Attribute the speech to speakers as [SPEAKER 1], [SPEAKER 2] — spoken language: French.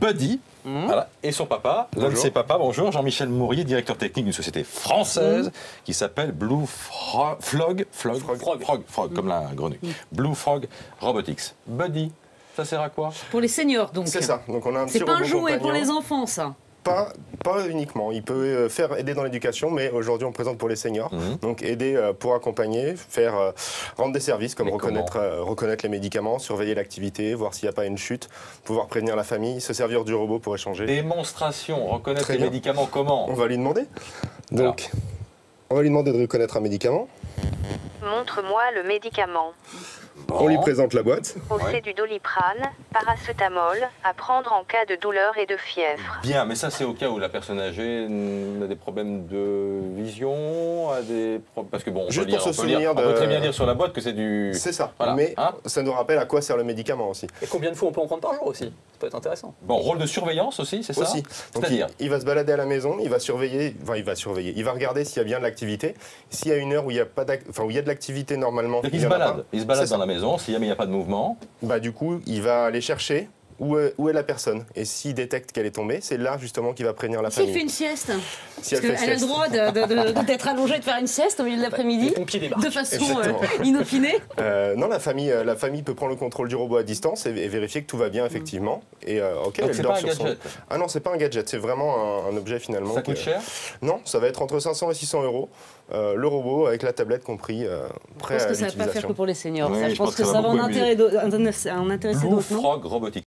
[SPEAKER 1] Buddy, voilà, et son papa, l'un de ses papas, bonjour, Jean-Michel Mourier, directeur technique d'une société française qui s'appelle Blue Frog, comme la grenouille. Blue Frog Robotics. Buddy, ça sert à quoi?
[SPEAKER 2] Pour les seniors, donc.
[SPEAKER 3] C'est ça. Donc on a un petit
[SPEAKER 2] C'est pas un
[SPEAKER 3] robot
[SPEAKER 2] jouet pour
[SPEAKER 3] compagnon.
[SPEAKER 2] les enfants, ça.
[SPEAKER 3] Pas uniquement. Il peut aider dans l'éducation, mais aujourd'hui on présente pour les seniors. Donc aider pour accompagner, rendre des services comme reconnaître les médicaments, surveiller l'activité, voir s'il n'y a pas une chute, pouvoir prévenir la famille, se servir du robot pour échanger.
[SPEAKER 1] Démonstration, reconnaître
[SPEAKER 3] Très
[SPEAKER 1] les
[SPEAKER 3] bien.
[SPEAKER 1] médicaments comment?
[SPEAKER 3] On va lui demander. Donc on va lui demander de reconnaître un médicament.
[SPEAKER 4] Montre-moi le médicament.
[SPEAKER 3] On lui présente la boîte.
[SPEAKER 4] C'est du Doliprane, paracétamol, à prendre en cas de douleur et de fièvre.
[SPEAKER 1] Bien, mais ça c'est au cas où la personne âgée a des problèmes de vision, parce que bon,
[SPEAKER 3] Juste pour se souvenir
[SPEAKER 1] on peut très bien lire sur la boîte que c'est du...
[SPEAKER 3] C'est ça,
[SPEAKER 1] Voilà.
[SPEAKER 3] mais ça nous rappelle à quoi sert le médicament aussi.
[SPEAKER 5] Et combien de fois on peut en prendre par jour aussi? Ça peut être intéressant.
[SPEAKER 1] Bon, rôle de surveillance aussi, c'est ça?
[SPEAKER 3] Aussi. Donc
[SPEAKER 1] C'est-à-dire
[SPEAKER 3] il va se balader à la maison, il va surveiller, il va regarder s'il y a bien de l'activité. S'il y a une heure où il y a pas où il y a de l'activité normalement,
[SPEAKER 1] il se balade dans la maison, si jamais il n'y a pas de mouvement.
[SPEAKER 3] Bah du coup, il va aller chercher où est la personne. Et s'il détecte qu'elle est tombée, c'est là justement qu'il va prévenir la famille.
[SPEAKER 2] S'il fait une sieste,
[SPEAKER 3] Si
[SPEAKER 2] parce qu'elle a le droit d'être allongée et de faire une sieste au milieu de l'après-midi, de façon inopinée.
[SPEAKER 3] Non, la famille peut prendre le contrôle du robot à distance et vérifier que tout va bien effectivement. Et
[SPEAKER 1] Donc
[SPEAKER 3] elle
[SPEAKER 1] c'est
[SPEAKER 3] dort
[SPEAKER 1] pas un
[SPEAKER 3] sur son...
[SPEAKER 1] gadget.
[SPEAKER 3] Ah non, c'est pas un gadget, c'est vraiment un objet finalement.
[SPEAKER 1] Ça coûte cher?
[SPEAKER 3] Non, ça va être entre 500 et 600 euros. Le robot avec la tablette compris, prêt à
[SPEAKER 2] Je pense que ça
[SPEAKER 3] l'utilisation.
[SPEAKER 2] ne va pas faire que pour les seniors.
[SPEAKER 1] Oui,
[SPEAKER 2] ça, je pense que ça va en intéresser d'autres, non?
[SPEAKER 1] Blue Frog Robotics.